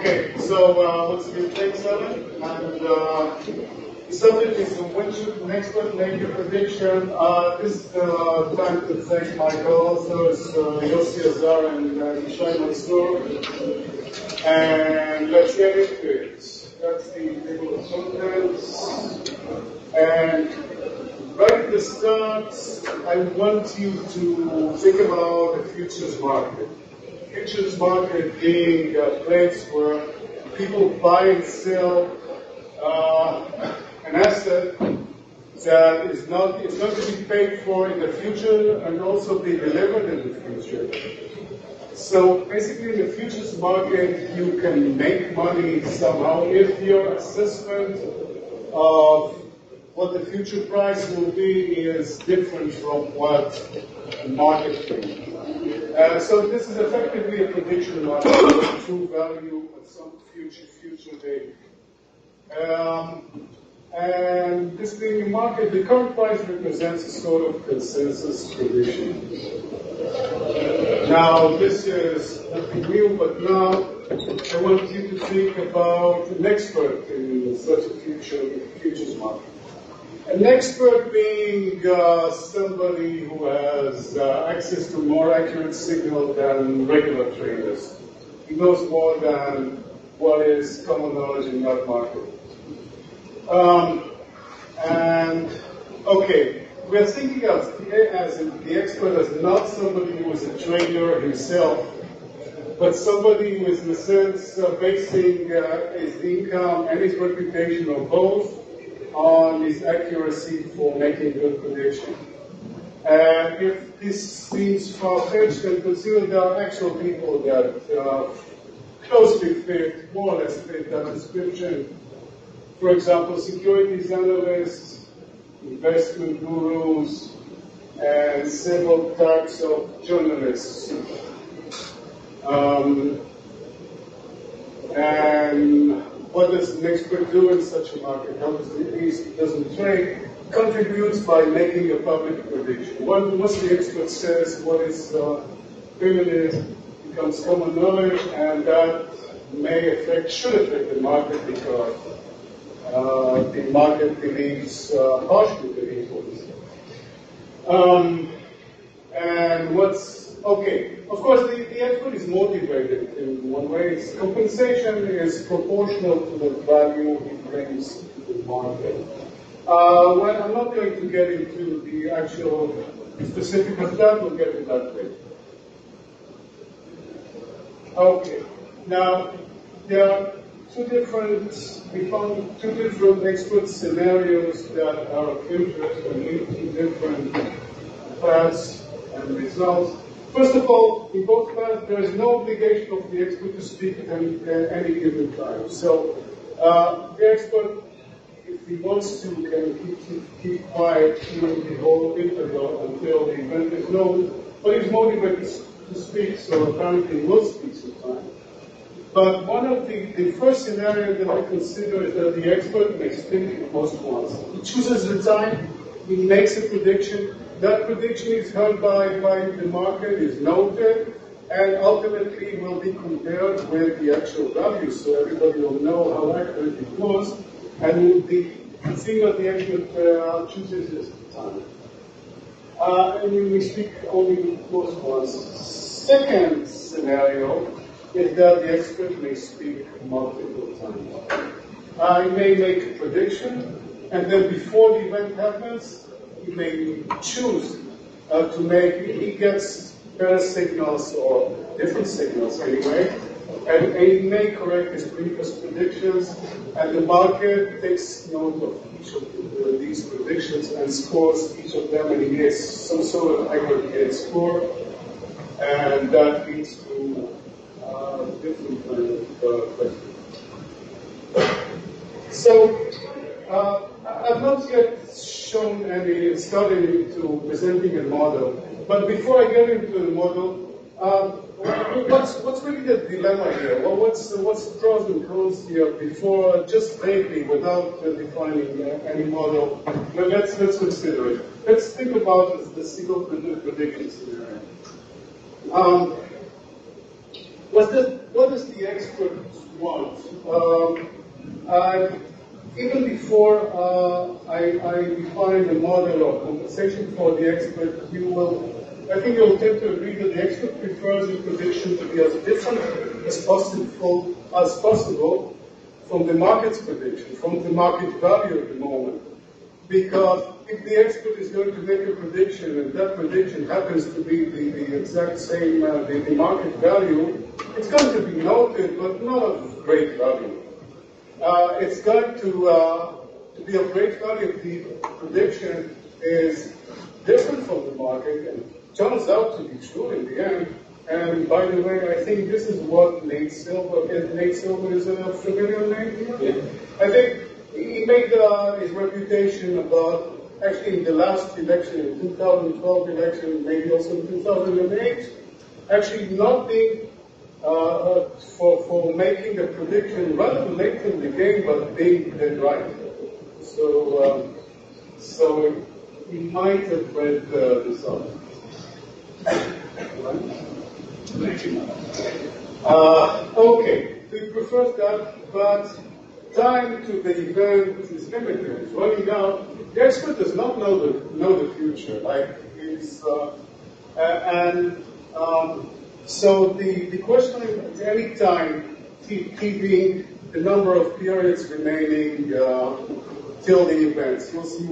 Okay, so once again, thanks, Evan. And the subject is when should an expert make a prediction? This is the time to thank my co-authors, Yossi Azar and Yishai Mansour. And let's get into it. That's the table of contents. And right at the start, I want you to think about the futures market. Futures market being a place where people buy and sell an asset that is not going to be paid for in the future and also be delivered in the future. So basically, in the futures market, you can make money somehow if your assessment of what the future price will be is different from what the market thinks. So this is effectively a prediction market of the true value of some future date. And this being a market, the current price represents a sort of consensus prediction. Now, this is nothing new, but now I want you to think about an expert in such a futures market. An expert being somebody who has access to more accurate signal than regular traders. He knows more than what is common knowledge in that market. We're thinking of the expert as not somebody who is a trader himself, but somebody who is, in a sense, basing his income and his reputation on both on his accuracy for making good predictions. And if this seems far-fetched, then consider there are actual people that closely fit, more or less fit that description. For example, securities analysts, investment gurus, and several types of journalists. And what does an expert do in such a market? How does he doesn't trade? Contributes by making a public prediction. Once the expert says what is primitive, becomes common knowledge, and that should affect the market because the market believes, partially believes what is. Of course, the expert is motivated in one way. His compensation is proportional to the value he brings to the market. Well, I'm not going to get into the actual specifics of that. We'll get to that later. Okay. Now, there are we found two different expert scenarios that are of interest and lead to different paths and results. First of all, in both paths, there is no obligation of the expert to speak at any given time. So the expert, if he wants to, can keep quiet during the whole interval until the event is known, but he's motivated to speak, so apparently he will speak sometime. But one of the first scenario that I consider is that the expert may speak most once. He chooses the time, he makes a prediction. That prediction is held by the market, is noted, and ultimately will be compared with the actual value, so everybody will know how accurate it was, and the thing that the expert chooses is the time. And we speak only most once. Second scenario is that the expert may speak multiple times. He may make a prediction, and then before the event happens, he may choose to make, he gets better signals or different signals anyway, and he may correct his previous predictions, and the market takes note of each of these predictions and scores each of them, and he gets some sort of aggregate score, and that leads to different kind of questions. So, I've not yet shown any study into presenting a model, but before I get into the model, what's really the dilemma here? Well, what's the pros and cons here before, just vaguely, without defining any model? Well, let's consider it. Let's think about the single prediction scenario. what does the expert want? Even before I define the model of compensation for the expert, I think you'll tend to agree that the expert prefers the prediction to be as different as possible from the market's prediction, from the market value at the moment. Because if the expert is going to make a prediction and that prediction happens to be the exact same, the market value, it's going to be noted, but not of great value. It's going to be of great value if the prediction is different from the market and turns out to be true in the end. And by the way, I think this is what Nate Silver is a familiar name here. Yeah. I think he made his reputation about, actually in the last election, in 2012 election, maybe also in 2008, actually not being for making a prediction rather late in the game, but being dead right. So he might have read this out. Okay, so he prefers that, but time to the event is limited, it's running out. The expert does not know the future, so the question is any time t being the number of periods remaining till the events. You'll see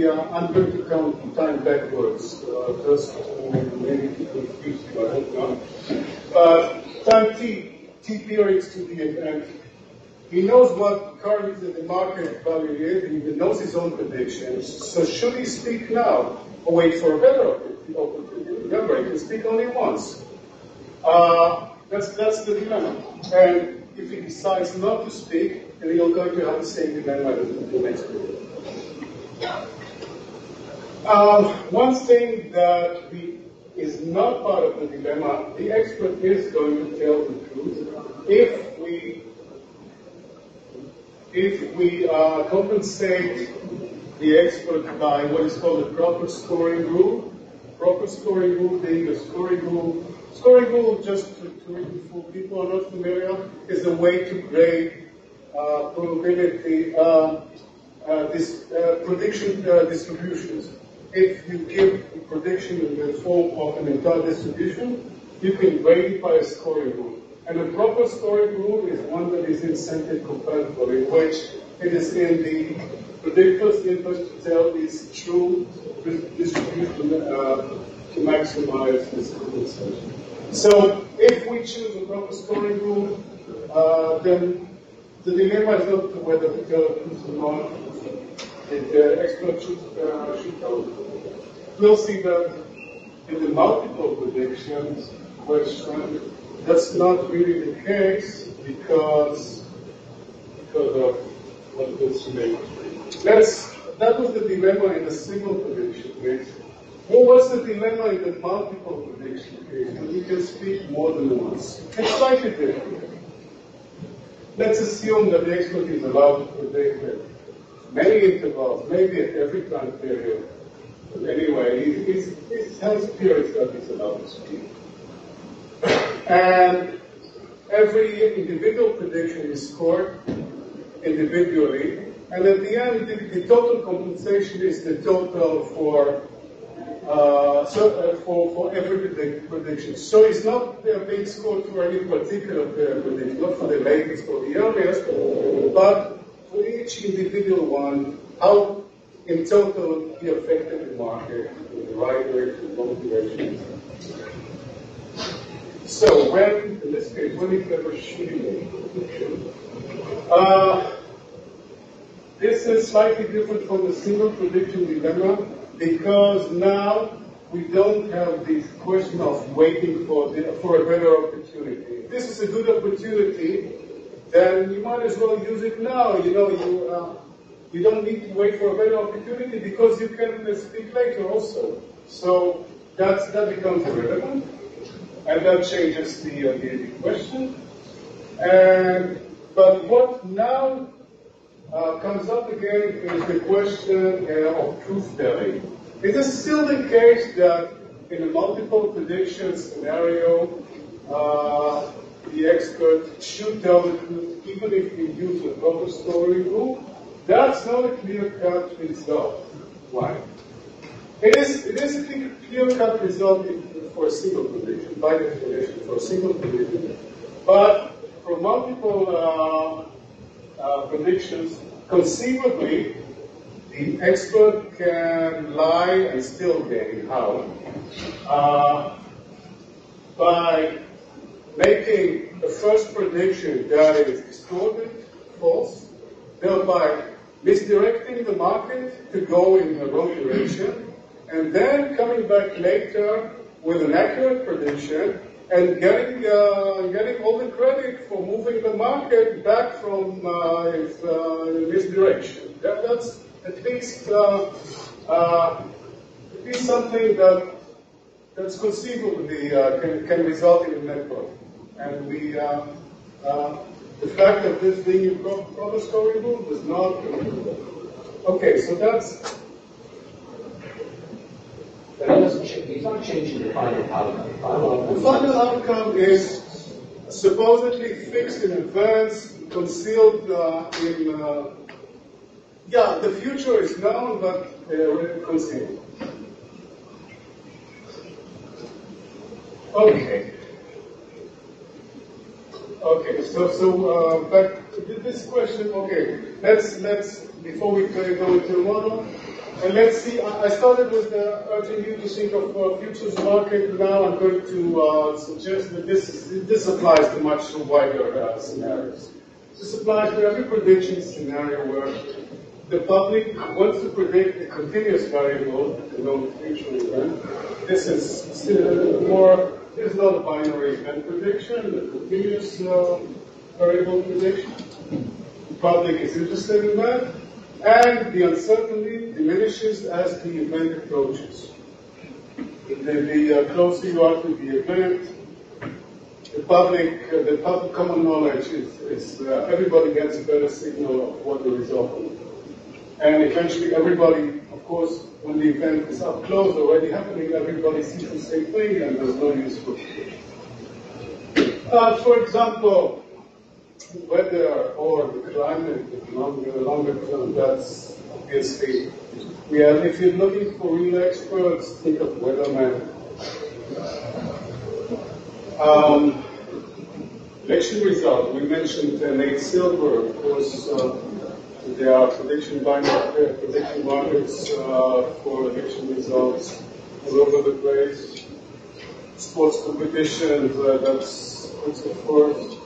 I'm going to count time backwards, just to maybe confuse you, I hope not. Time t periods to the event. He knows what currently the market value is, and he knows his own predictions. So should he speak now or wait for a better opportunity? Remember, he can speak only once. That's the dilemma. And if he decides not to speak, then he'll going to have the same dilemma as the next period. One thing that is not part of the dilemma, the expert is going to tell the truth if we compensate the expert by what is called the proper scoring rule. Proper scoring rule being the scoring rule. Scoring rule, just for people who are not familiar, is a way to grade probability prediction distributions. If you give a prediction in the form of an entire distribution, you can grade it by a scoring rule. And a proper scoring rule is one that is incentive compatible, in which it is in the predictor's interest to tell this true distribution to maximize this compensation. So if we choose a proper scoring rule, then the dilemma is not whether to tell the truth or not. The expert should tell the truth. We'll see that in the multiple predictions question, that's not really the case because of what this makes. That was the dilemma in the single prediction case. What was the dilemma in the multiple prediction case? When you can speak more than once. It's slightly different. Let's assume that the expert is allowed to predict at many intervals, maybe at every time period. But anyway, he has periods that he's allowed to speak. And every individual prediction is scored individually, and at the end, the total compensation is the total for every prediction. So it's not being scored for any particular prediction, not for the latest or the earliest, but for each individual one, how in total he affected the market in the right direction, wrong direction. So when, in this case, when if ever should he make a prediction? This is slightly different from the single prediction dilemma because now we don't have this question of waiting for a better opportunity. If this is a good opportunity, then you might as well use it now. You don't need to wait for a better opportunity because you can speak later also. So that becomes irrelevant. And that changes the question. But what now comes up again is the question of truth-telling. It is still the case that in a multiple prediction scenario, the expert should tell the truth even if we use a proper story rule, that's not a clear-cut result. Why? It is a clear-cut result for a single prediction, by definition, for a single prediction. But for multiple predictions, conceivably, the expert can lie and still gain. How? By making the first prediction that is distorted, false, thereby misdirecting the market to go in the wrong direction, and then coming back later with an accurate prediction and getting all the credit for moving the market back from its misdirection. That's at least something that's conceivably can result in a net profit. And the fact that this being a proper story rule does not. Okay, so that's. But it doesn't change. He's not changing the final outcome. The final outcome is supposedly fixed in advance, concealed in. Yeah, the future is known, but concealed. Okay. Okay. So back to this question. Okay. Let's before we go into the model. And let's see, I started with urging you to think of futures market. Now I'm going to suggest that this applies to much wider scenarios. This applies to every prediction scenario where the public wants to predict a continuous variable, a known future event. This is this is not a binary event prediction, a continuous variable prediction. The public is interested in that. And the uncertainty diminishes as the event approaches. The closer you are to the event, the public common knowledge is everybody gets a better signal of what the result is. And eventually everybody, of course, when the event is up close already happening, everybody sees the same thing and there's no use for it. For example, weather or the climate, longer term, that's obviously, if you're looking for real experts, think of weathermen. Election result, we mentioned Nate Silver, of course, there are prediction markets for election results all over the place. Sports competitions, that's of course.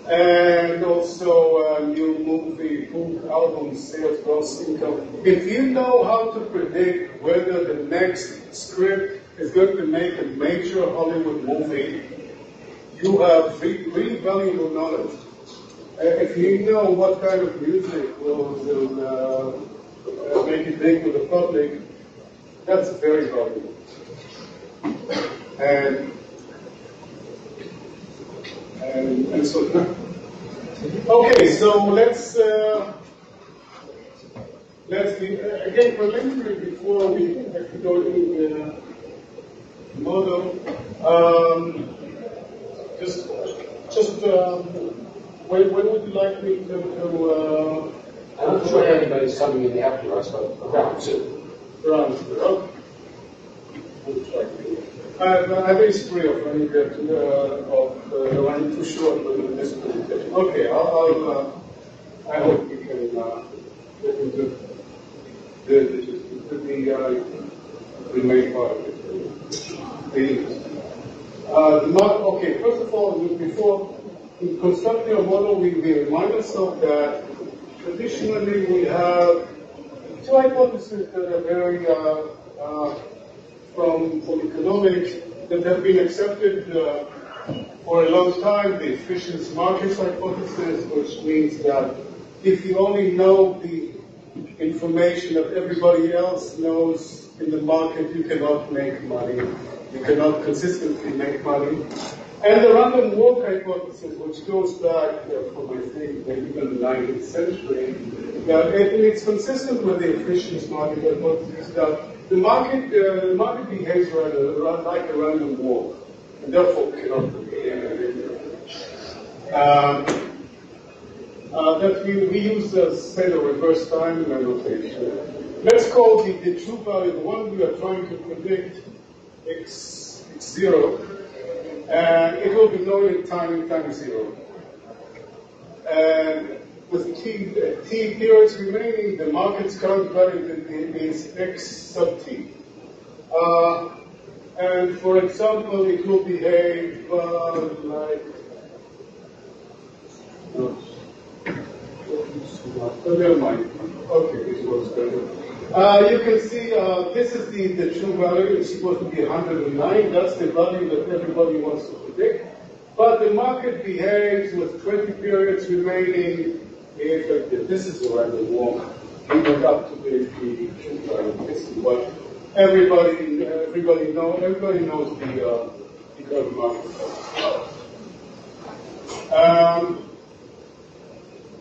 And also new movie, book, album sales, gross income. If you know how to predict whether the next script is going to make a major Hollywood movie, you have really valuable knowledge. If you know what kind of music will make it big with the public, that's very valuable. And so, okay, so let's again preliminary before we actually go into the model. When would you like me to I'm not sure anybody's coming in after us, but around two. Around two, okay. I think it's three of them. I'm too short with this presentation. Okay, I hope we can get into the main part of it. Okay, first of all, before constructing a model, we remind ourselves that traditionally we have two hypotheses that are very from economics that have been accepted for a long time. The efficient markets hypothesis, which means that if you only know the information that everybody else knows in the market, you cannot make money. You cannot consistently make money. And the random walk hypothesis, which goes back from, I think, maybe even the 19th century, it's consistent with the efficient market hypothesis that the market behaves like a random walk, and therefore cannot predict anything. that we use as, say, the reverse time notation. Let's call the true value, the one we are trying to predict, x0, and it will be known in time times 0. And with t periods remaining, the market's current value is x sub t. And for example, it will behave like. Never mind. Okay, this works better. You can see this is the true value. It's supposed to be 109. That's the value that everybody wants to predict. But the market behaves with 20 periods remaining. This is a random walk. We went up to the true value. This is what everybody knows the current market.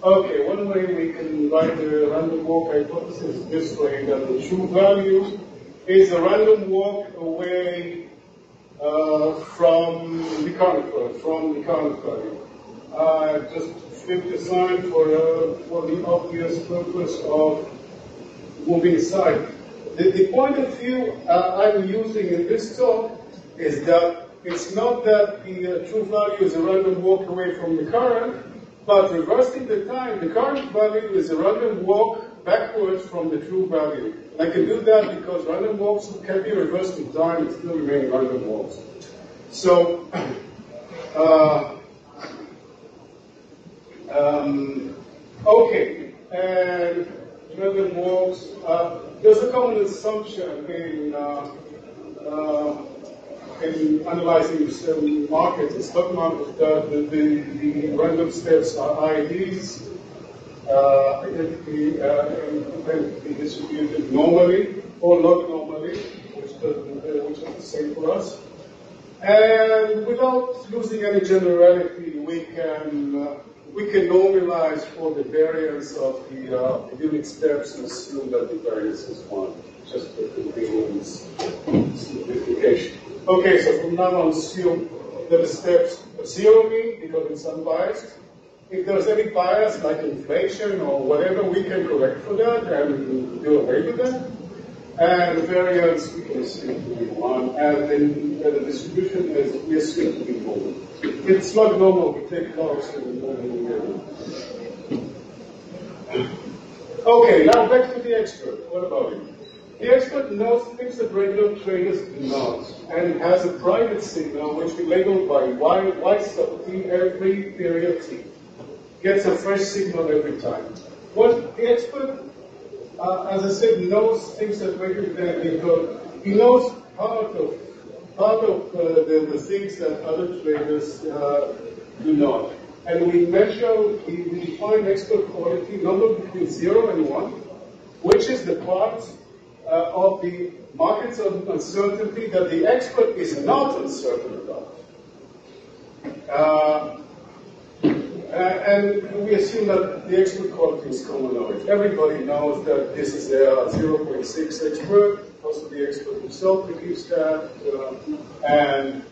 Okay, one way we can write the random walk hypothesis this way, that the true value is a random walk away from the current value. Just flip the sign for the obvious purpose of moving aside. The point of view I'm using in this talk is that it's not that the true value is a random walk away from the current, but reversing the time, the current value is a random walk backwards from the true value. And I can do that because random walks can be reversed in time and still remain random walks. So, okay, and random walks. There's a common assumption in analyzing markets and stock markets that the random steps are IDs, identity distributed normally or not normally, which is the same for us. And without losing any generality, we can normalize for the variance of the unit steps and assume that the variance is 1, just for convenience simplification. Okay, so from now on, assume that the steps are 0 mean because it's unbiased. If there's any bias, like inflation or whatever, we can correct for that and do away with that. And the variance we can assume to be 1, and then the distribution is we assume to be normal. It's not normal, we take logs and okay, now back to the expert. What about it? The expert knows things that regular traders do not, and has a private signal which we label by y sub t every period t. Gets a fresh signal every time. What the expert, as I said, knows things that regular traders do. He knows part of the things that other traders do not. And we define expert quality number between 0 and 1, which is the part of the market's uncertainty that the expert is not uncertain about. And we assume that the expert quality is common knowledge. Everybody knows that this is a 0.6 expert. Also, the expert himself believes that. And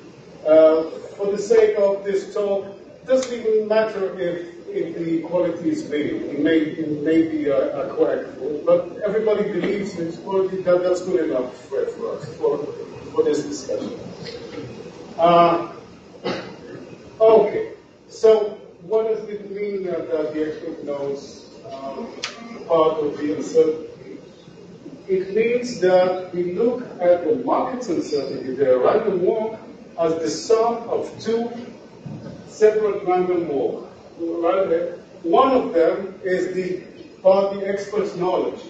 for the sake of this talk, it doesn't even matter if the quality is big. It may be a quack, but everybody believes in its quality. That's good enough for us for this discussion. Okay, so what does it mean that the expert knows part of the uncertainty? It means that we look at the market's uncertainty, the random walk, as the sum of two separate random walks. One of them is the expert's knowledge.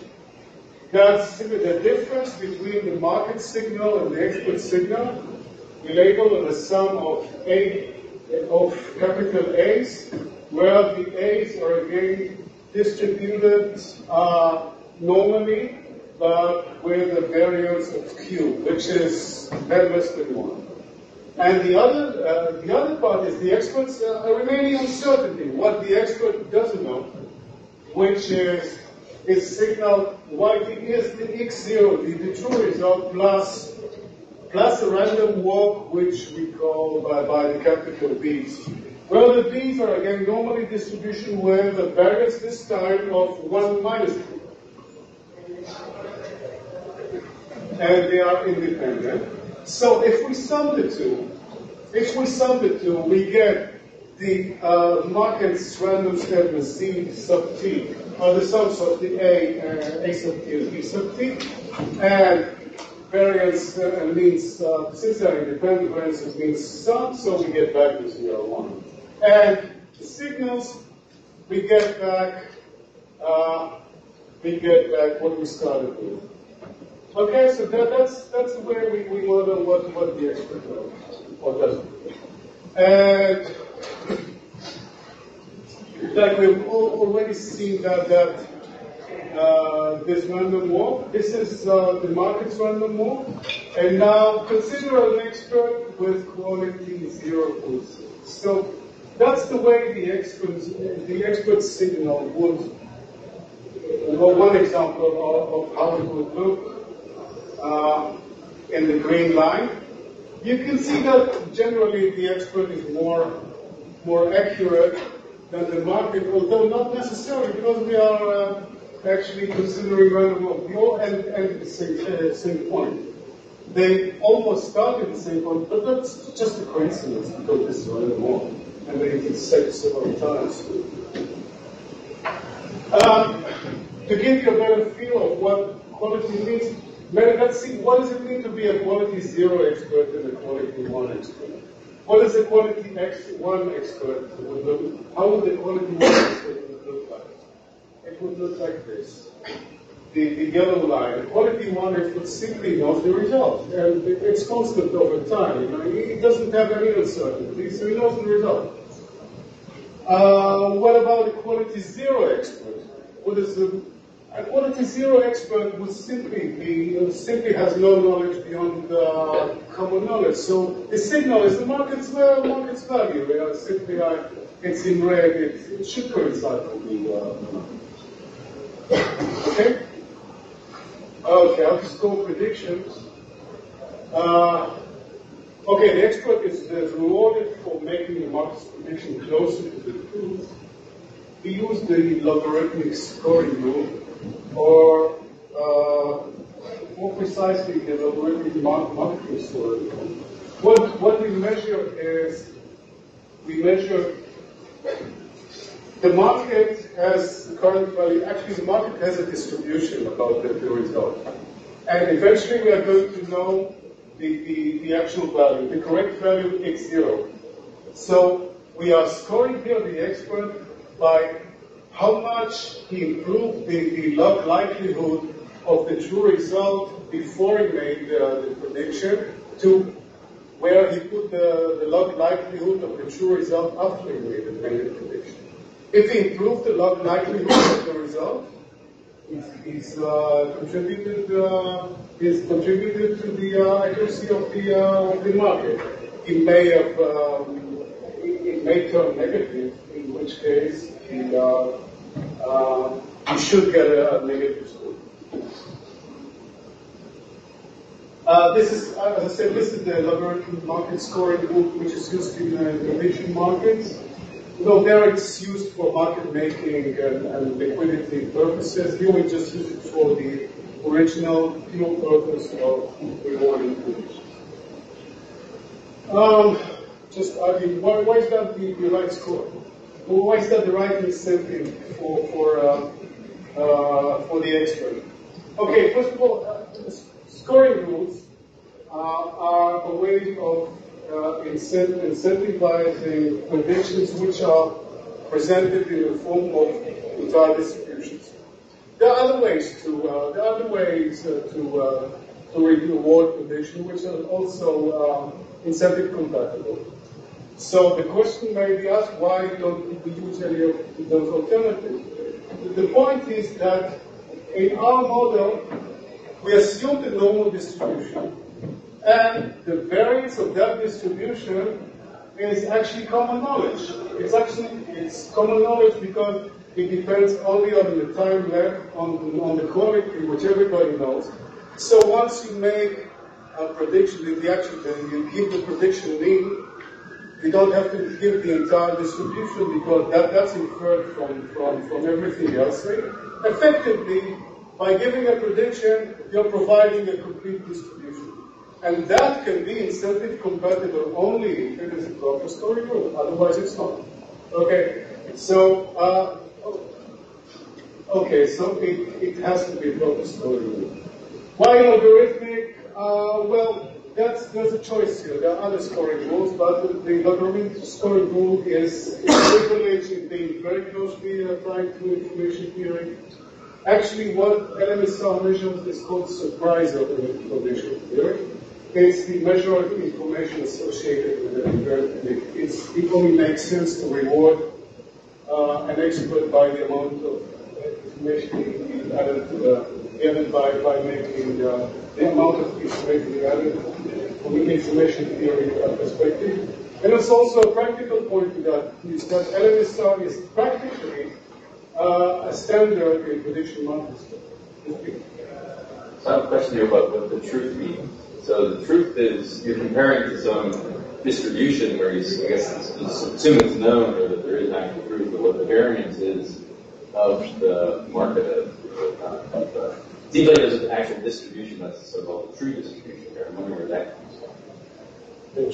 That's the difference between the market signal and the expert signal. We label as a sum of capital A's, where the A's are again distributed normally, but with a variance of Q, which is less than 1. And the other part is the expert's remaining uncertainty, what the expert doesn't know, which is signal YT is the x0, the true result, plus a random walk, which we call by the capital B's. Well, these are again normally distribution where the variance this time of 1 minus 2. And they are independent. So if we sum the two, we get the Market's random statement Z sub t, or the sums of the A sub t and B sub t, and variance means, since they are independent, variances means sum, so we get back to 0, 1. And the signals, we get back what we started with. Okay, so that's the way we model what the expert does or doesn't. And like we've already seen that this random walk, this is the Market's random walk. And now consider an expert with quality 0. So that's the way the expert signal would. Well, one example of how it would look in the green line. You can see that generally the expert is more accurate than the Market, although not necessarily, because we are actually considering random walk and the same point. They almost start at the same point, but that's just a coincidence because this is random walk, and they can say several times. To give you a better feel of what quality means, let's see, what does it mean to be a quality 0 expert and a quality 1 expert? What does a quality 1 expert would look? How would the quality 1 expert look like? It would look like this. The yellow line. The quality 1 expert simply knows the result, and it's constant over time. You know, it doesn't have any uncertainty, so he knows the result. What about the quality 0 expert? What is a quality 0 expert would simply has no knowledge beyond common knowledge. So the signal is the market's value. Simply, it's in red. It should coincide with the. Okay. Okay, I'll just go predictions. Okay, the expert is rewarded for making the market's prediction closer to the truth. We use the logarithmic scoring rule, or more precisely, the logarithmic marketing scoring rule. What we measure is, the market has the current value. Actually, the market has a distribution about the result. And eventually we are going to know the actual value, the correct value x0. So we are scoring here the expert by how much he improved the log likelihood of the true result before he made the prediction to where he put the log likelihood of the true result after he made the prediction. If he improved the log likelihood of the result, he's contributed to the accuracy of the market. It may turn negative, in which case he should get a negative score. This is, as I said, this is the logarithmic market scoring book, which is used in prediction markets. No, there it's used for market making and liquidity purposes. Here we just use it for the original pure purpose of rewarding predictions. Just arguing, why is that the right score? Well, why is that the right incentive for the expert? Okay, first of all, scoring rules are a way of incentivizing predictions which are presented in the form of entire distributions. There are other ways to reward prediction which are also incentive compatible. So the question may be asked, why don't we use any of those alternatives? The point is that in our model we assume the normal distribution. And the variance of that distribution is actually common knowledge. It's common knowledge because it depends only on the time left, on the quality, which everybody knows. So once you make a prediction in the actual, then you give the prediction mean, We don't have to give the entire distribution because that's inferred from everything else. Right? Effectively, by giving a prediction, you're providing a complete distribution. And that can be incentive compatible only if it is a proper story rule, otherwise it's not. Okay, so it has to be a proper story rule. Why logarithmic? Well, there's a choice here. There are other scoring rules, but the logarithmic scoring rule is privileged in being very closely applied to information theory. Actually, what LMSR measures is called surprise of information theory. It's the measure of information associated with an algorithm. It only makes sense to reward an expert by the amount of information added by making the amount of information added from an information theory perspective. And it's also a practical point to that, is that LMSR is practically a standard in prediction models. So I have a question here about what the truth means. So the truth is, you're comparing to some distribution where you, I guess, assume it's known or that there is actual truth, but what the variance is of the market of it seems like there's an actual distribution that's the so-called true distribution here. I'm wondering where that comes from. The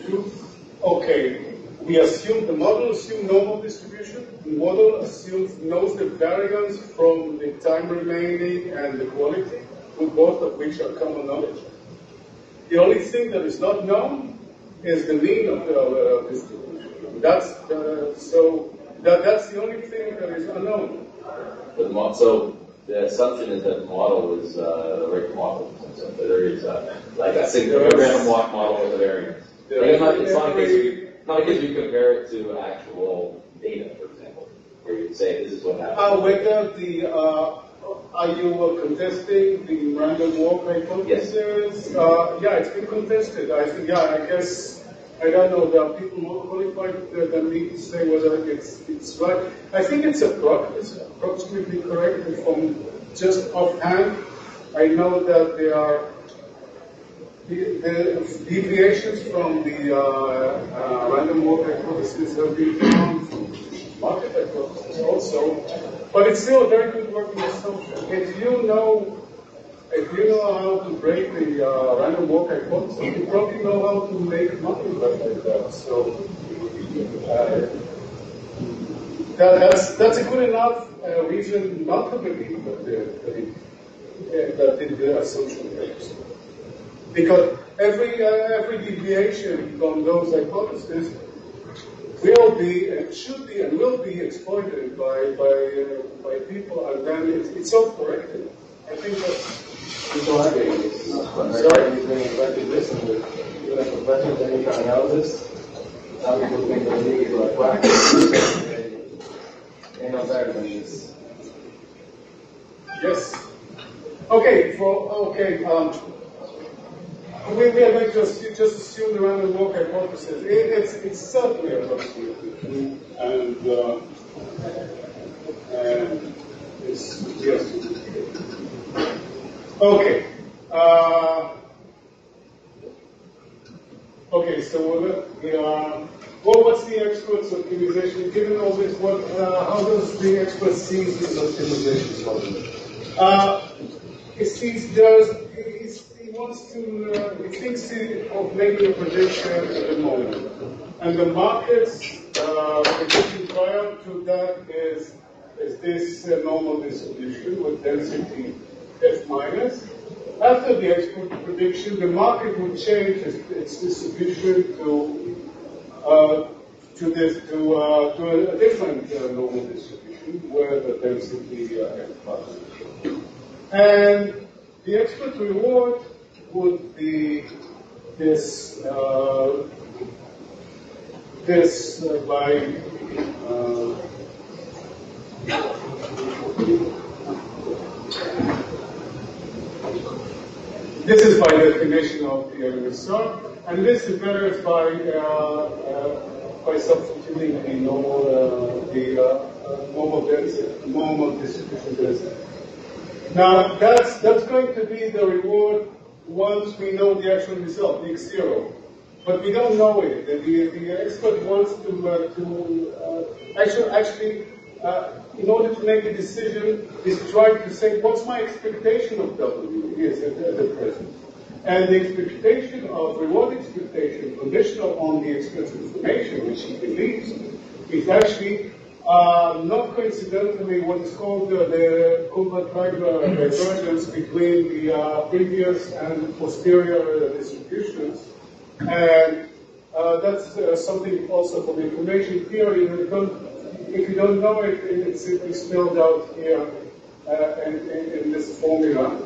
truth, okay. The model assumes normal distribution. The model knows the variance from the time remaining and the quality, both of which are common knowledge. The only thing that is not known is the mean of the distribution. That's the only thing that is unknown. So the assumption is that the model is the right model. So there is like a random walk model with a variance. It's not a case you compare it to actual data, for example, where you say this is what happened. Whether are you contesting the random walk hypothesis? Yes. Yeah, it's been contested. I guess, I don't know, there are people more qualified than me to say whether it's right. I think it's approximately correct. And from just offhand, I know that there are the deviations from the random walk hypothesis have been found from market hypothesis also, but it's still a very good working assumption. If you know how to break the random walk hypothesis, you probably know how to make money like that. So that's a good enough reason not to believe that the assumption works. Because every deviation from those hypotheses will be and should be and will be exploited by people, and then it's self-corrected. I think that's. Sorry, you're doing effective this and you're going to professional data analysis. Some people think that they need to apply. Ain't no better than this. Yes. Okay. We are going to just assume the random walk hypothesis. It's certainly approximately true, and it's yes. Okay. So what's the expert's optimization? Given all this, how does the expert see this optimization problem? He sees he thinks of making a prediction at the moment. And the market's prediction prior to that is this normal distribution with density F minus. After the expert prediction, the market would change its distribution to a different normal distribution where the density F plus. And the expert reward would be this by this is by definition of the LMSR, and this varies by substituting the normal density, normal distribution density. Now that's going to be the reward once we know the actual result, x0. but we don't know it. The expert wants actually, in order to make a decision, is trying to say, what's my expectation of W is at the present? And the expectation of reward expectation, conditional on the expert's information, which he believes, is actually not coincidentally what is called the triangular divergence between the previous and posterior distributions. And that's something also from information theory. If you don't know it, it's spelled out here in this formula.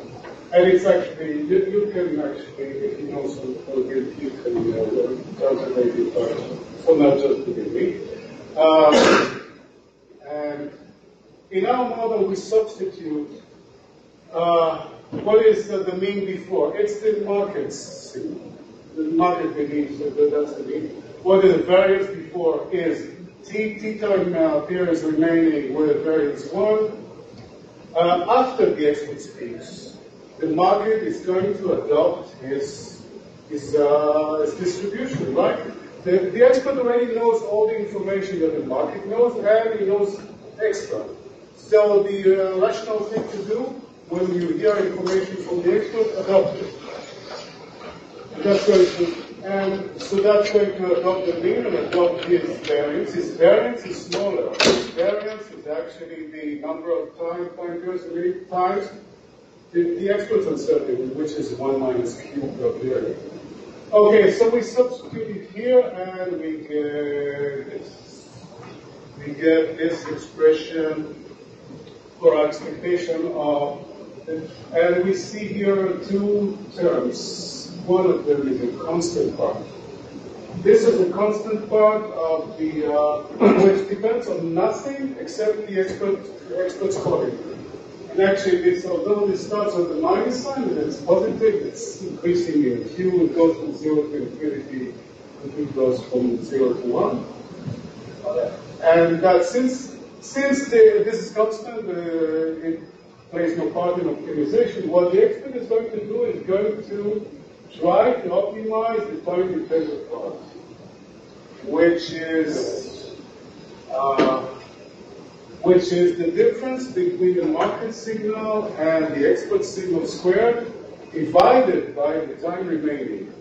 And it's actually, you can actually, if you know some probability, you can calculate it, so not just to believe. And in our model, we substitute what is the mean before. It's the market signal. The market believes that that's the mean. What is the variance before is t time periods remaining with variance 1. After the expert speaks, the market is going to adopt his distribution, right? The expert already knows all the information that the market knows, and he knows extra. So the rational thing to do when you hear information from the expert, adopt it. So that's going to adopt the mean and adopt his variance. His variance is smaller. His variance is actually the number of time periods times the expert's uncertainty, which is 1 minus q per period. Okay, so we substitute it here, and we get this expression for our expectation of, and we see here two terms. One of them is a constant part. This is a constant part of the, which depends on nothing except the expert's coding. And actually, although this starts on the minus sign, and it's positive, it's increasing in q. It goes from 0 to infinity, and it goes from 0 to 1. And since this is constant, it plays no part in optimization. What the expert is going to do is going to try to optimize the time-dependent part, which is the difference between the market signal and the expert signal squared divided by the time remaining.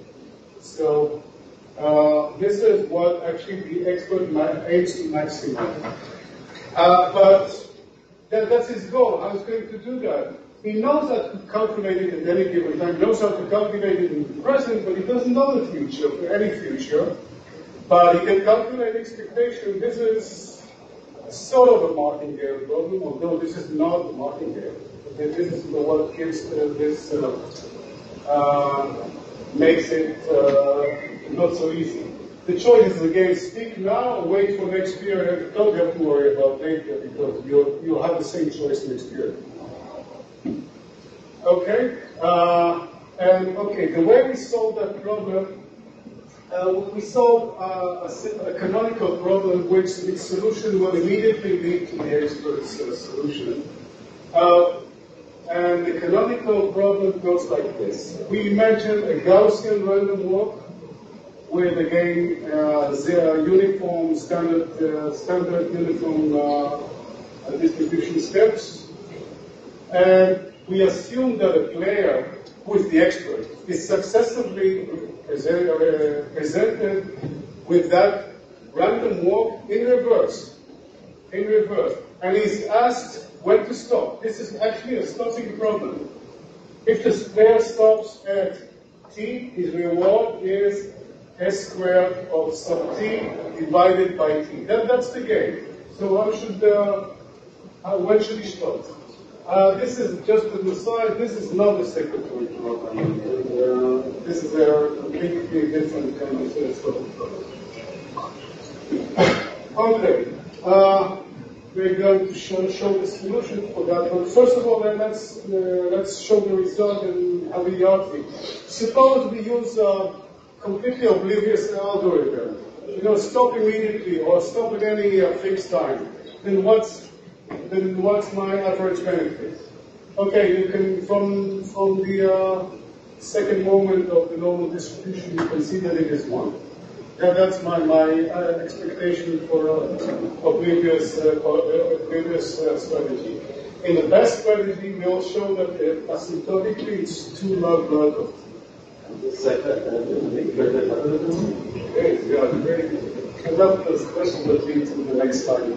So this is what actually the expert aims to maximize. But that's his goal. How he's going to do that? He knows how to calculate it at any given time. He knows how to calculate it in the present, but he doesn't know the future, any future. But he can calculate expectation. This is sort of a martingale problem, although this is not a martingale. This is what gives this, makes it not so easy. The choice is again, speak now or wait for next year. Don't have to worry about later because you'll have the same choice next year. Okay? The way we solve that problem, we solve a canonical problem which its solution will immediately lead to the expert's solution. And the canonical problem goes like this. We imagine a Gaussian random walk with, again, uniform, standard uniform distribution steps. And we assume that a player who is the expert is successively presented with that random walk in reverse, and he's asked when to stop. This is actually a stopping problem. If the player stops at t, his reward is s squared of sub t divided by t. That's the game. So when should he stop? This is just an aside. This is not a secretary problem. This is a completely different kind of problem. Okay. We're going to show the solution for that. But first of all, let's show the result and have a yardstick. Suppose we use a completely oblivious algorithm. Stop immediately or stop at any fixed time. Then what's my average benefit? Okay, you can from second moment of the normal distribution, you can see that it is 1. That's my expectation for a previous strategy. In the best strategy, we will show that asymptotically it's 2 log of t. Okay, yeah, very good. I love this question that leads to the next slide.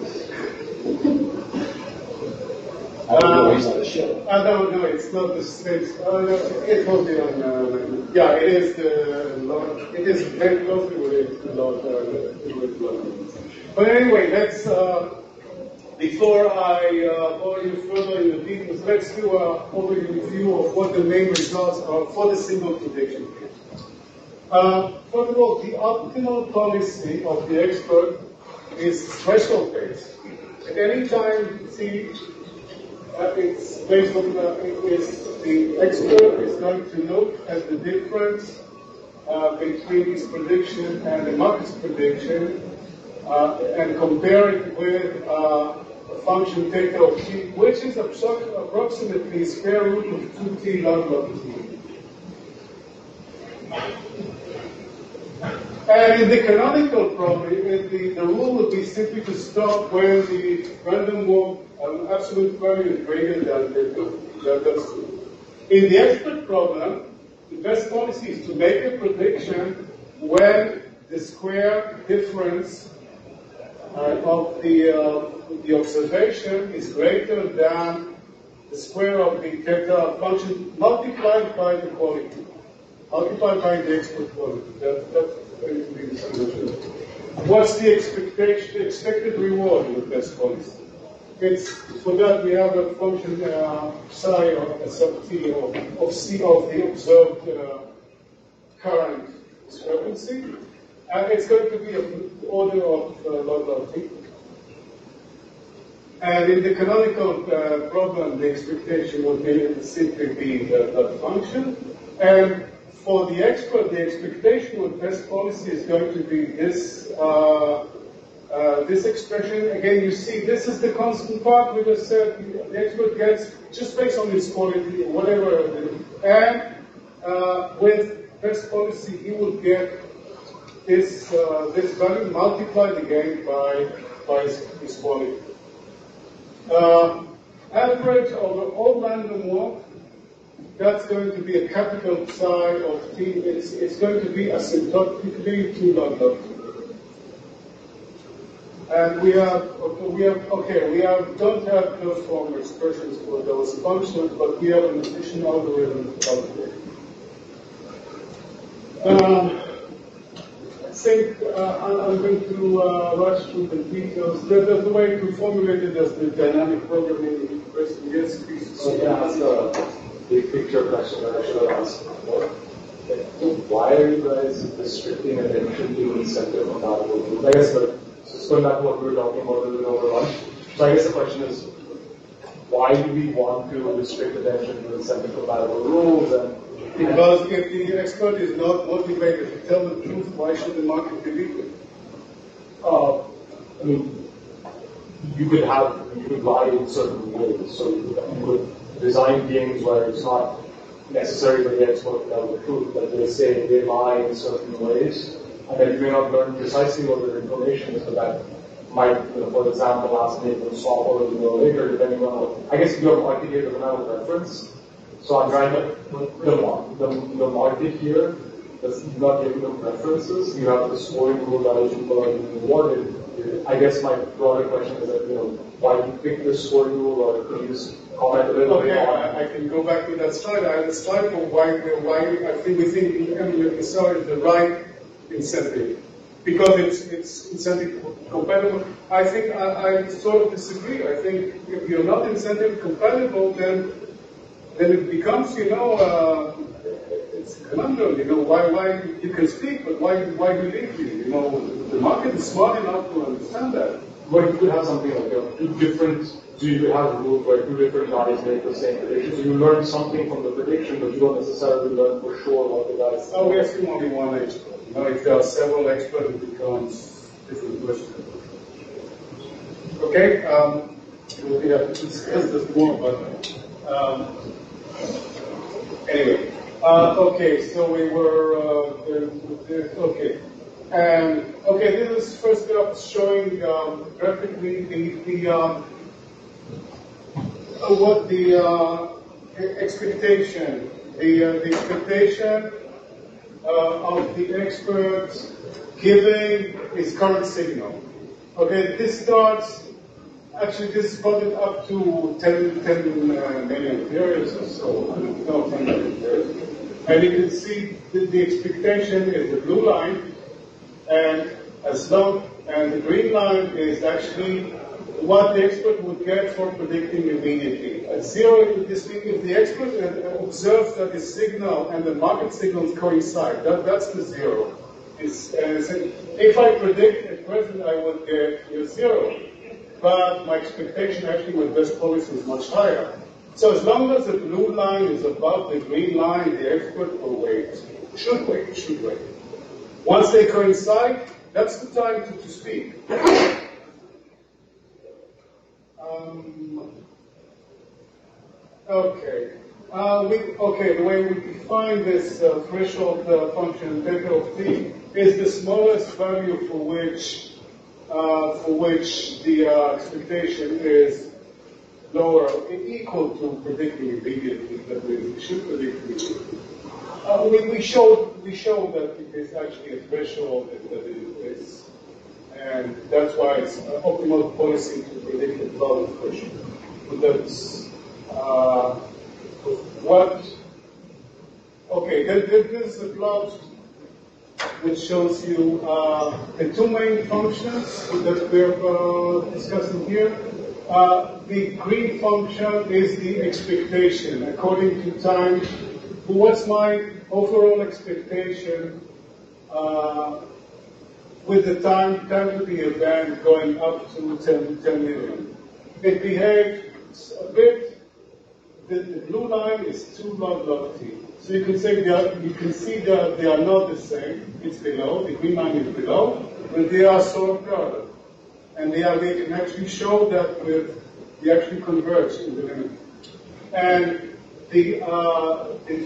I don't know he's on the show. No, it's not the same. It will be on. Yeah, it is the log. It is very closely related to log. But anyway, let's. Before I go any further in the details, let's do an overview of what the main results are for the single prediction. First of all, the optimal policy of the expert is threshold-based. At any time, see. It's based on the expert is going to look at the difference between his prediction and the market's prediction and compare it with a function theta of t, which is approximately square root of 2t log of t. And in the canonical problem, the rule would be simply to stop when the random walk absolute value is greater than theta. That's true. In the expert problem, the best policy is to make a prediction when the square difference of the observation is greater than the square of the theta function multiplied by the quality, multiplied by the expert quality. That's going to be the solution. What's the expected reward in the best policy? It's for that we have a function psi of sub t of c of the observed current discrepancy, and it's going to be of the order of log of t. And in the canonical problem, the expectation would be simply be that function. And for the expert, the expectation with best policy is going to be this this expression. Again, you see, this is the constant part. We just said the expert gets just based on his quality, whatever. And with best policy, he will get this this value multiplied again by his quality. Average over all random walk, that's going to be a capital psi of t. It's going to be asymptotically 2 log of t. And we don't have closed form expressions for those functions, but we have an additional algorithm to calculate. I think I'm going to rush through the details. There's a way to formulate it as the dynamic programming question. Yes, please. So yeah, that's a big picture question that I should have asked before. Why are you guys restricting attention to incentive compatible group? I guess just going back to what we were talking about a little bit over lunch. So I guess the question is, why do we want to restrict attention to incentive compatible rules? And because if the expert is not motivated to tell the truth, why should the market believe it? I mean, you could lie in certain ways. So you could design games where it's not necessary for the expert to tell the truth, but they say they lie in certain ways, and then you may not learn precisely what the information is, but that might, for example, ask me to solve or a little later, depending on what. I guess you have articulated the amount of reference. So I'm trying to, the market here does not give them references. You have the scoring rule that is rewarded. I guess my broader question is that, why do you pick this scoring rule, or could you just comment a little bit on? I can go back to that slide. I have a slide for why I think we think Amir started the right incentive. Because it's incentive compatible. I think I sort of disagree. I think if you're not incentive compatible, then it becomes, it's a conundrum. Why you can speak, but why believe you? The market is smart enough to understand that. But you could have something like you could have a rule where two different guys make the same prediction. So you learn something from the prediction, but you don't necessarily learn for sure what the guys. Oh, we assume only one expert. If there are several experts, it becomes different question. Okay, we have to discuss this more, but anyway. Okay, so we were, okay. And, okay, this is first graph showing graphically what the expectation, the expectation of the experts giving his current signal. Okay, this starts, actually this is plotted up to 10 million periods or so, I don't know, 10 million periods. And you can see the expectation is the blue line, and the green line is actually what the expert would get for predicting immediately. At zero, this means if the expert observes that the signal and the market signals coincide, that's the zero. If I predict at present, I would get zero. But my expectation actually with best policy is much higher. So as long as the blue line is above the green line, the expert will wait. Should wait. Once they coincide, that's the time to speak. Okay. The way we define this threshold function theta of t is the smallest value for which the expectation is lower, equal to predicting immediately that we should predict immediately. We showed that it is actually a threshold that it is, and that's why it's an optimal policy to predict the cloud threshold. That's this is a plot which shows you the two main functions that we're discussing here. The green function is the expectation according to time. What's my overall expectation with the time to the event going up to 10 million? It behaves a bit. The blue line is 2 log t. So you can say you can see that they are not the same. It's below. The green line is below, but they are sort of parallel, and they can actually show that they actually converge in the limit. And the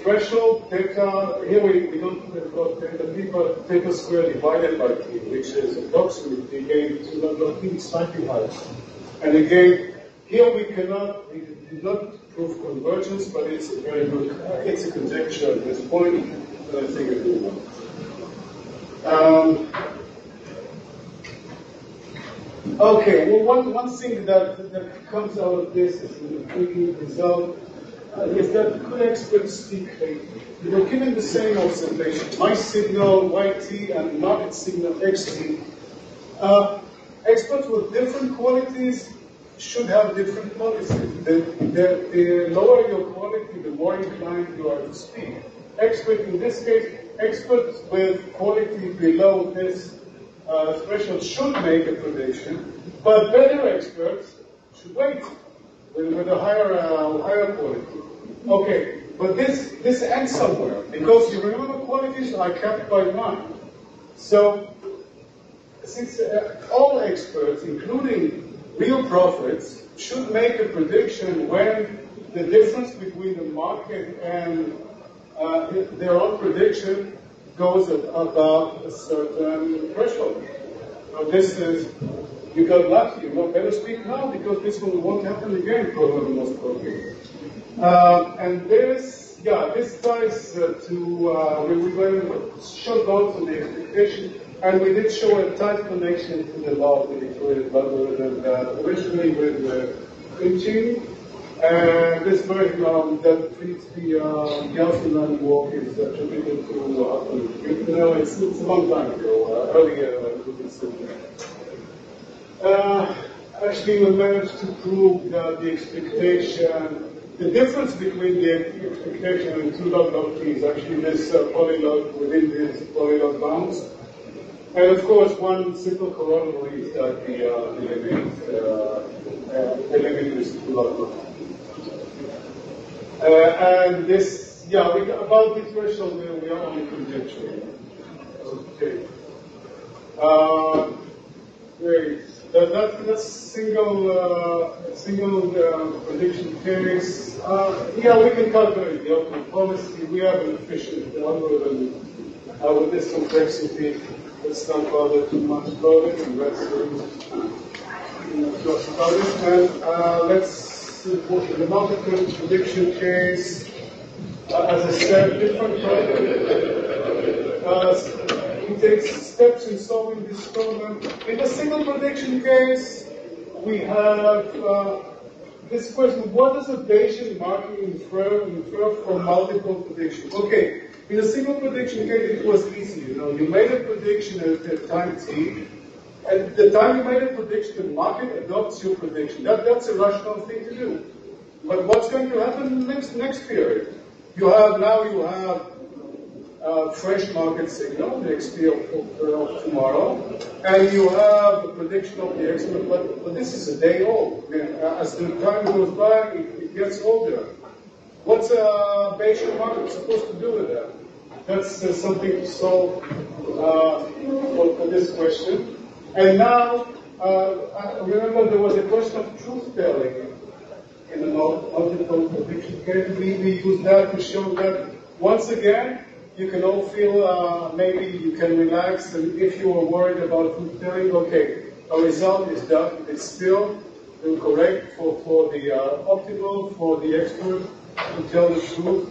threshold theta here we don't plot theta squared divided by t, which is approximately again 2 log t, slightly higher. And again, here we did not prove convergence, but it's a very good, it's a conjecture at this point, but I think it's a good one. Okay, well, one thing that comes out of this is the intriguing result is that could experts speak lately? We were given the same observation, my signal yt and market signal xt. Experts with different qualities should have different policies. The lower your quality, the more inclined you are to speak. In this case, experts with quality below this threshold should make a prediction, but better experts should wait with a higher quality. Okay, but this ends somewhere, because you remember qualities are kept by one. So, since all experts, including real prophets, should make a prediction when the difference between the market and their own prediction goes above a certain threshold. So this is, you got lucky, you better speak now because this one won't happen again, probably, most probably. And this ties to, we showed both on the expectation, and we did show a tight connection to the law of the Iterated Logarithm originally with Kuchin. And this version that treats the Gaussian walk is attributed to it's a long time ago, earlier with this. Actually, we managed to prove that the expectation, the difference between the expectation and 2 log t is actually this polylog within these polylog bounds. And of course, one simple corollary is that the limit is 2 log t. And this, about the threshold, we are only conjecturing. Okay. Great. That's single prediction case. Yeah, we can calculate the optimal policy. We have an efficient algorithm with this complexity. Let's not bother too much about it, and let's just about it. And let's the multiple prediction case. As I said, different we take steps in solving this problem. In the single prediction case, we have this question: what does a Bayesian marking infer from multiple predictions? Okay. In a single prediction case, it was easy. You made a prediction at time t, and the time you made a prediction, the market adopts your prediction. That's a rational thing to do. But what's going to happen in the next period? You have fresh market signal, the XP of tomorrow, and you have the prediction of the expert. But this is a day old. As the time goes by, it gets older. What's a Bayesian market supposed to do with that? That's something to solve for this question. And now, remember there was a question of truth-telling in the multiple prediction case. We use that to show that, once again, you can all feel maybe you can relax, and if you are worried about truth-telling, okay, a result is done. It's still correct for the optimal, for the expert to tell the truth,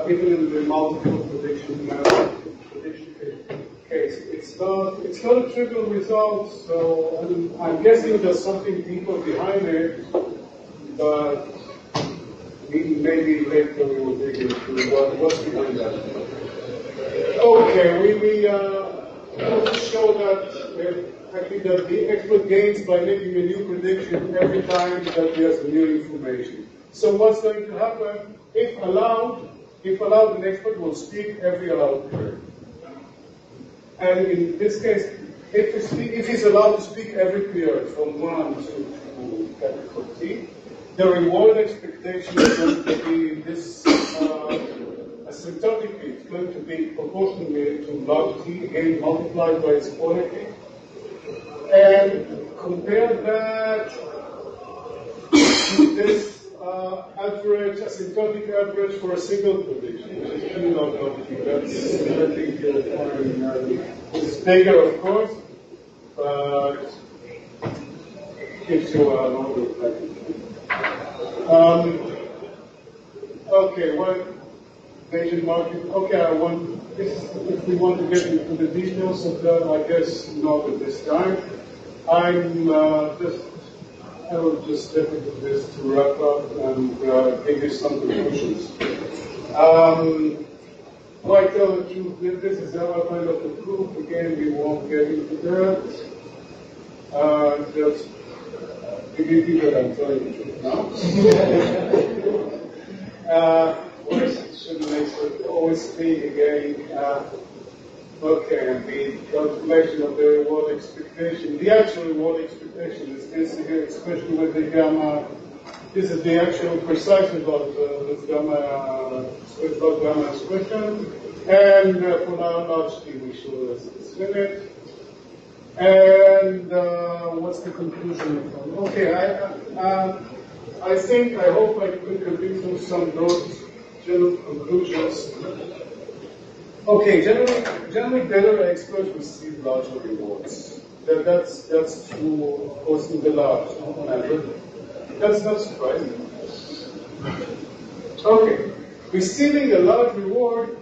even in the multiple prediction case. It's not a trivial result, so I'm guessing there's something deeper behind it, but maybe later we will dig into what's behind that. Okay, we want to show that actually that the expert gains by making a new prediction every time that he has new information. So what's going to happen? If allowed, an expert will speak every allowed period. And in this case, if he's allowed to speak every period from 1 to capital T, the reward expectation is going to be this asymptotic. It's going to be proportionally to log T, again multiplied by its quantity. And compare that to this average, asymptotic average for a single prediction, which is Q log T. That's, I think, you'll find it's bigger, of course, but gives you a longer package. Okay, what Bayesian market? Okay, if we want to get into the details of that, I guess not at this time. I will just step into this to wrap up and give you some conclusions. I tell the truth, this is our kind of the proof. Again, we won't get into that. Just give you that I'm telling the truth now. Shouldn't make it always speak again. Okay, and the calculation of the reward expectation. The actual reward expectation is this here, especially with the gamma. This is the actual precise result, this gamma expression. And for now, large T, we show this limit. And what's the conclusion? Okay, I hope I could convince you some notes, general conclusions. Okay, generally better experts receive larger rewards. That's true, of course, in the large, on average. That's not surprising. Okay, receiving a large reward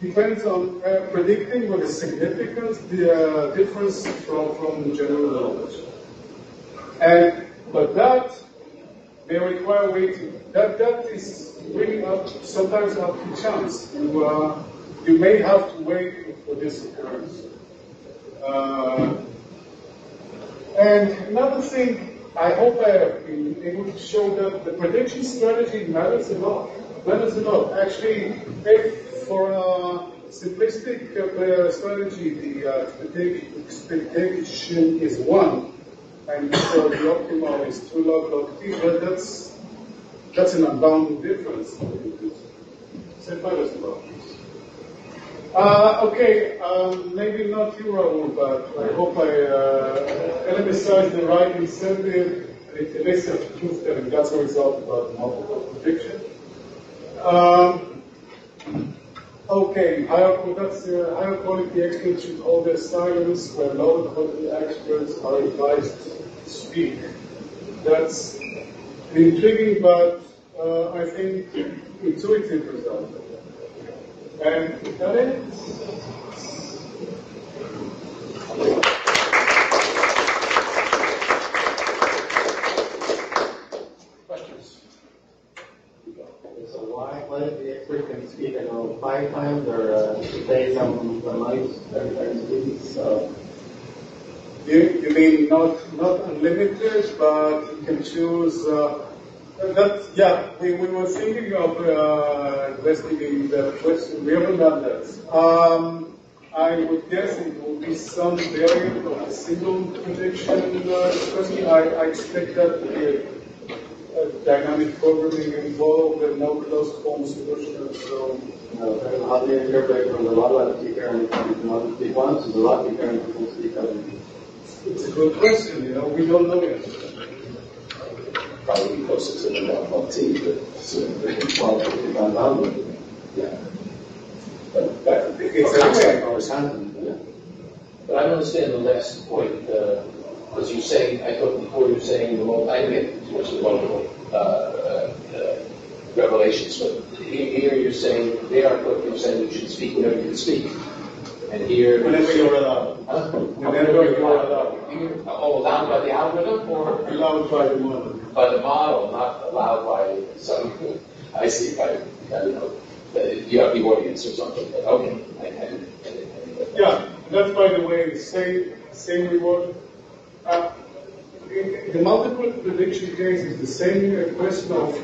depends on predicting what is significant, the difference from general knowledge. But that may require waiting. That is really sometimes up to chance. You may have to wait for this occurrence. And another thing, I hope I have been able to show that the prediction strategy matters a lot. Actually, if for a simplistic strategy, the expectation is 1, and so the optimal is 2 log T, but that's an unbounded difference. So it matters a lot. Okay, maybe not you, Raoul, but I hope I emphasize the right incentive and it elicits truth telling. That's a result about multiple prediction. Okay, higher quality experts should hold their silence where lower quality experts are advised to speak. That's an intriguing but I think intuitive result. And is that it? Questions? So why did the expert can speak, 5 times or say some lights every time he speaks? You mean not unlimited, but you can choose. We were thinking of investigating that question. We haven't done that. I would guess it will be some variant of a single prediction question. I expect that to be a dynamic programming involved and no closed form solution. So, how do you interpret from the lot different from speak once to the lot different from speak other? It's a good question. We don't know yet. Probably closer to the T, but yeah. But it's But I don't understand the last point, because you're saying, I thought before you were saying the multi, I didn't get too much of the multiple revelations, but here you're saying, you're saying you should speak whenever you can speak. And here, whenever you're allowed. Whenever you're allowed. Allowed by the algorithm or allowed by the model? By the model, not allowed by some. I see. I don't know. You have the audience or something. Okay. Yeah, that's by the way same reward. The multiple prediction case is the same question of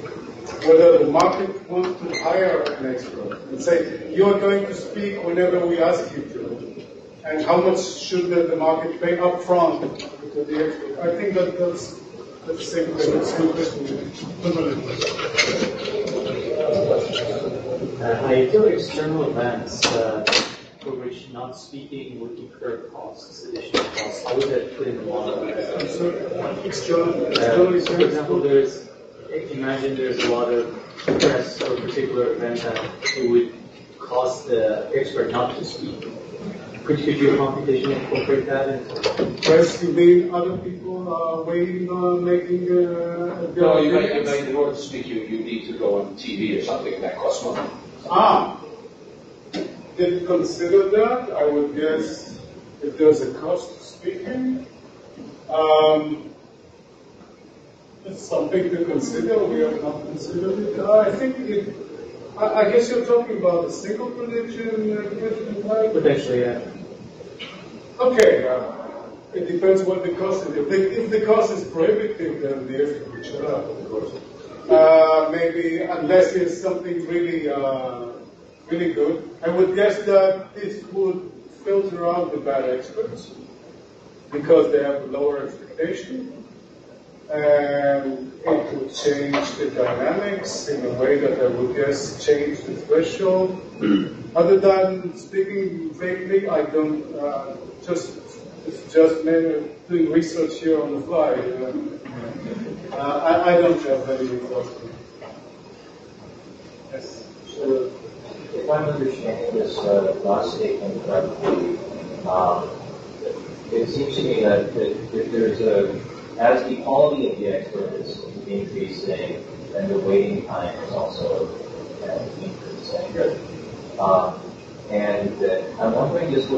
whether the market wants to hire an expert and say, you are going to speak whenever we ask you to, and how much should the market pay up front to the expert? I think that's the same question. I feel external events for which not speaking would incur costs, additional costs. How would that put in the model? For example, imagine there's a lot of press for a particular event that it would cost the expert not to speak. Could your computation incorporate that into? Press, you mean other people are waiting on making No, you might in order to speak, you need to go on TV or something, and that costs money. Didn't consider that. I would guess if there's a cost to speaking, it's something to consider. We have not considered it. I guess you're talking about a single prediction question, right? Potentially, yeah. Okay. It depends what the cost is. If the cost is prohibitive, then the expert would shut up, of course. Maybe unless it's something really good. I would guess that this would filter out the bad experts because they have a lower expectation. And it would change the dynamics in a way that I would guess change the threshold. Other than speaking vaguely, I don't it's just doing research here on the fly. I don't have any thoughts. Yes. So, if I'm understanding this last statement correctly, it seems to me that as the quality of the expert is increasing, and the waiting time is also increasing. And I'm wondering if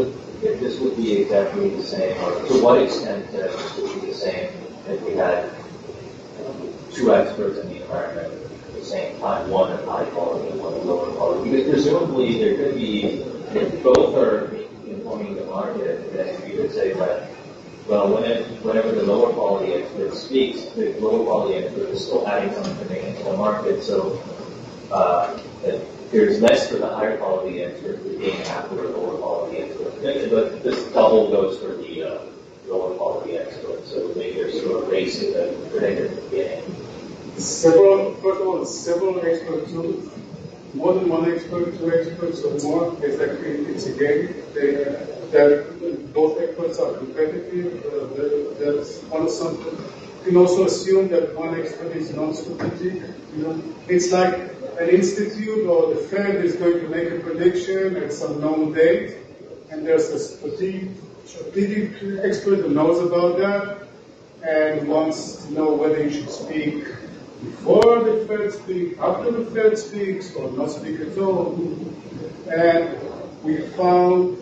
this would be exactly the same, or to what extent this would be the same if we had two experts in the environment at the same time, one at high quality and one at lower quality. Because presumably there could be, if both are informing the market, then you could say that, well, whenever the lower quality expert speaks, the lower quality expert is still adding some information to the market, so there's less for the higher quality expert to gain after a lower quality expert. But this double goes for the lower quality expert, so maybe there's sort of a race to the predictor at the beginning. Several expert tools more than one expert, two experts or more, it's a game. Both experts are competitive. That's one assumption. You can also assume that one expert is non-strategic. It's like an institute or the Fed is going to make a prediction at some known date, and there's a strategic expert who knows about that and wants to know whether he should speak before the Fed speaks, after the Fed speaks, or not speak at all. And we found,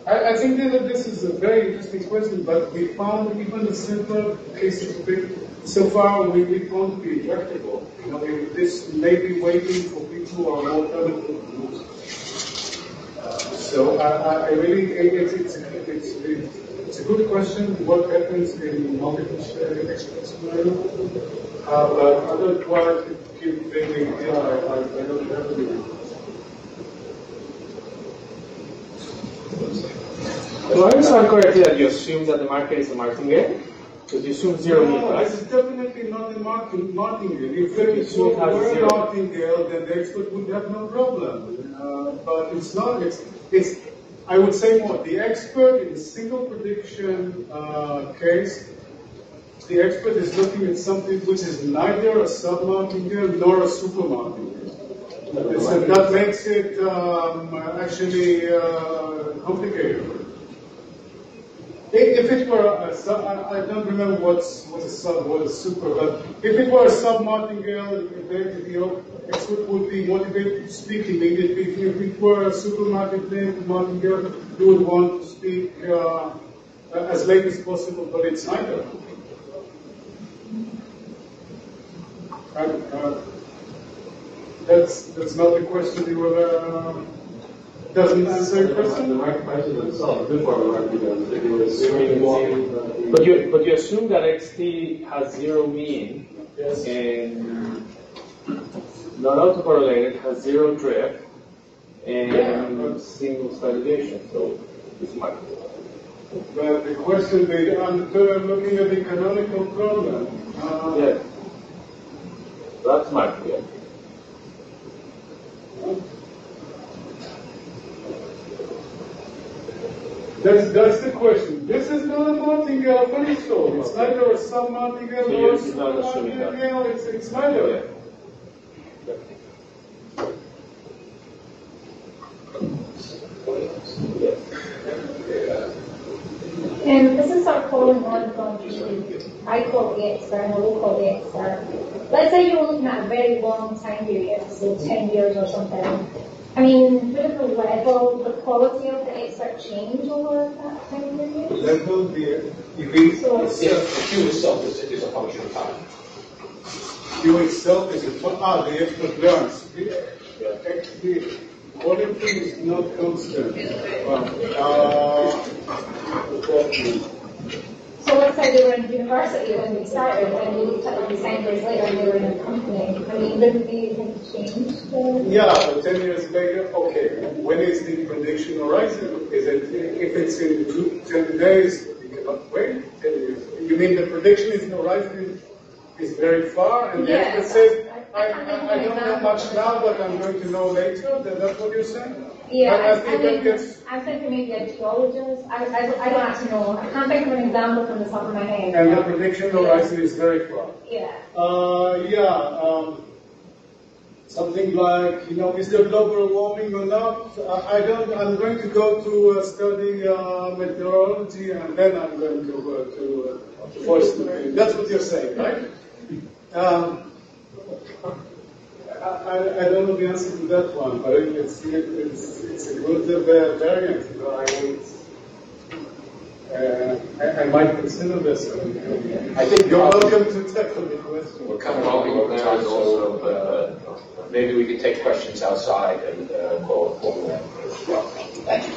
I think that this is a very interesting question, but we found even the simple cases of it, so far we found to be intractable. This may be waiting for people who are more talented. So I really, it's a good question. What happens in multiple expert scenario? But I don't want to give any idea. I don't have any. Do I understand correctly that you assume that the market is a martingale? Because you assume zero mean, right? It's definitely not a martingale. If it were a martingale, then the expert would have no problem. But it's not. It's. I would say more. The expert in a single prediction case, the expert is looking at something which is neither a sub-martingale nor a super-martingale. So that makes it actually complicated. If it were a sub, I don't remember what's a sub, what is super, but if it were a sub-martingale, the expert would be motivated to speak immediately. If it were a super-martingale, you would want to speak as late as possible, but it's neither. That's not the question you were. Doesn't answer your question. The market prices themselves before the market does. If you were assuming one, but you assume that XT has zero mean, yes, and not autocorrelated, has zero drift, and single standardization. So it's market. But the question is, I'm looking at the canonical problem. Yes, that's market. That's the question. This is not a martingale of any sort. It's neither a sub-martingale nor a super-martingale. It's neither. And this is sort of following on from I call the expert and we call the expert. Let's say you're looking at a very long time period, so 10 years or something. I mean, would the level, the quality of the expert change over that time period? Level, the Q itself is a function of time. Q itself is a function. The expert learns. The quality is not constant. So let's say they were in university when they started, and you looked at them 10 years later and they were in a company. I mean, wouldn't they change? Yeah, but 10 years later, okay. When is the prediction horizon? Is it if it's in 10 days? You cannot wait 10 years. You mean the prediction is horizon is very far, and the expert says, I don't know much now, but I'm going to know later. That's what you're saying? Yeah, I'm thinking maybe a geologist. I don't actually know. I can't think of an example from the top of my head. And the prediction horizon is very far. Yeah. Something like, is there global warming or not? I'm going to go to study meteorology, and then I'm going to forestry. That's what you're saying, right? I don't know the answer to that one, but it's a good variant. I might consider this. I think you're welcome to tackle the question. We're coming along over time, so but maybe we could take questions outside and call it. Thank you.